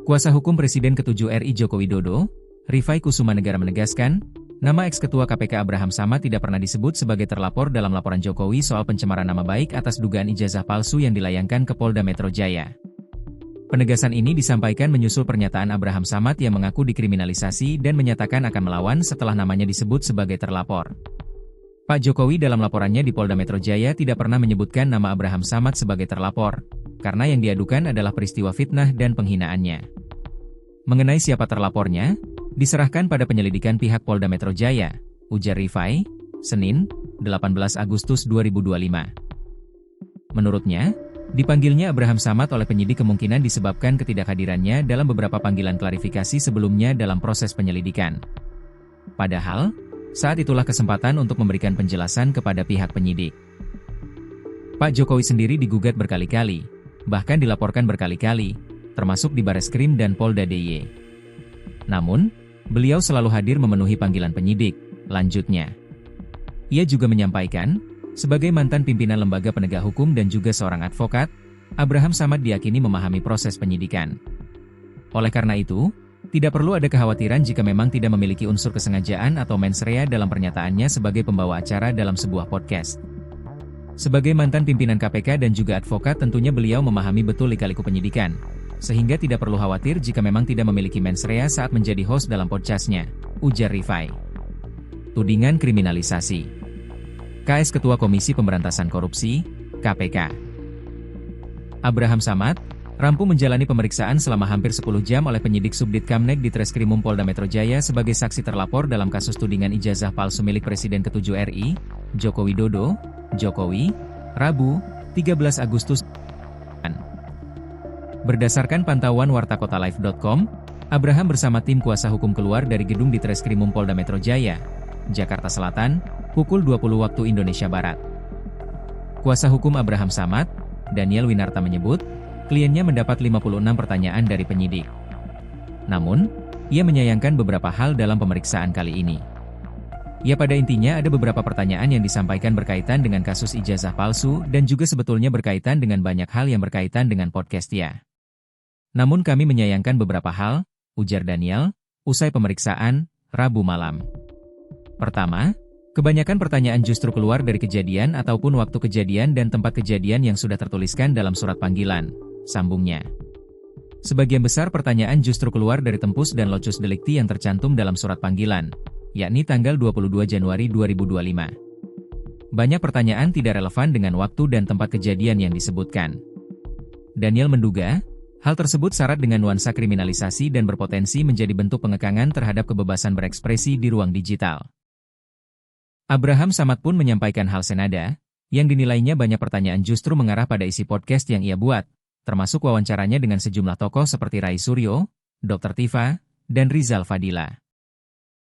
Kuasa hukum Presiden ke-7 RI Joko Widodo, Rifai Kusumanegara menegaskan, nama ex-ketua KPK Abraham Samad tidak pernah disebut sebagai terlapor dalam laporan Jokowi soal pencemaran nama baik atas dugaan ijazah palsu yang dilayangkan ke Polda Metro Jaya. Penegasan ini disampaikan menyusul pernyataan Abraham Samad yang mengaku dikriminalisasi dan menyatakan akan melawan setelah namanya disebut sebagai terlapor. Pak Jokowi dalam laporannya di Polda Metro Jaya tidak pernah menyebutkan nama Abraham Samad sebagai terlapor, karena yang diadukan adalah peristiwa fitnah dan penghinaannya. Mengenai siapa terlapornya, diserahkan pada penyelidikan pihak Polda Metro Jaya, ujar Rifai, Senin, 18 Agustus 2025. Menurutnya, dipanggilnya Abraham Samad oleh penyidik kemungkinan disebabkan ketidakhadirannya dalam beberapa panggilan klarifikasi sebelumnya dalam proses penyelidikan. Padahal, saat itulah kesempatan untuk memberikan penjelasan kepada pihak penyidik. Pak Jokowi sendiri digugat berkali-kali, bahkan dilaporkan berkali-kali, termasuk di Bareskrim dan Polda DIY. Namun, beliau selalu hadir memenuhi panggilan penyidik, lanjutnya. Ia juga menyampaikan, sebagai mantan pimpinan lembaga penegak hukum dan juga seorang advokat, Abraham Samad diyakini memahami proses penyidikan. Oleh karena itu, tidak perlu ada kekhawatiran jika memang tidak memiliki unsur kesengajaan atau mens rea dalam pernyataannya sebagai pembawa acara dalam sebuah podcast. Sebagai mantan pimpinan KPK dan juga advokat tentunya beliau memahami betul lika-liku penyidikan, sehingga tidak perlu khawatir jika memang tidak memiliki mens rea saat menjadi host dalam podcastnya, ujar Rifai. Tudingan kriminalisasi. KS Ketua Komisi Pemberantasan Korupsi, KPK. Abraham Samad, rampung menjalani pemeriksaan selama hampir 10 jam oleh penyidik Subdit Kamneg di Treskrimum Polda Metro Jaya sebagai saksi terlapor dalam kasus tudingan ijazah palsu milik Presiden ke-7 RI, Joko Widodo, Jokowi, Rabu, 13 Agustus. Berdasarkan pantauan wartakotalive.com, Abraham bersama tim kuasa hukum keluar dari gedung di Treskrimum Polda Metro Jaya, Jakarta Selatan, pukul 20 waktu Indonesia Barat. Kuasa hukum Abraham Samad, Daniel Winarta menyebut, kliennya mendapat 56 pertanyaan dari penyidik. Namun, ia menyayangkan beberapa hal dalam pemeriksaan kali ini. Ya pada intinya ada beberapa pertanyaan yang disampaikan berkaitan dengan kasus ijazah palsu dan juga sebetulnya berkaitan dengan banyak hal yang berkaitan dengan podcast ya. Namun kami menyayangkan beberapa hal, ujar Daniel, usai pemeriksaan, Rabu malam. Pertama, kebanyakan pertanyaan justru keluar dari kejadian ataupun waktu kejadian dan tempat kejadian yang sudah tertuliskan dalam surat panggilan, sambungnya. Sebagian besar pertanyaan justru keluar dari tempus dan locus delicti yang tercantum dalam surat panggilan, yakni tanggal 22 Januari 2025. Banyak pertanyaan tidak relevan dengan waktu dan tempat kejadian yang disebutkan. Daniel menduga, hal tersebut syarat dengan nuansa kriminalisasi dan berpotensi menjadi bentuk pengekangan terhadap kebebasan berekspresi di ruang digital. Abraham Samad pun menyampaikan hal senada, yang dinilainya banyak pertanyaan justru mengarah pada isi podcast yang ia buat, termasuk wawancaranya dengan sejumlah tokoh seperti Rai Suryo, Dr. Tifa, dan Rizal Fadila.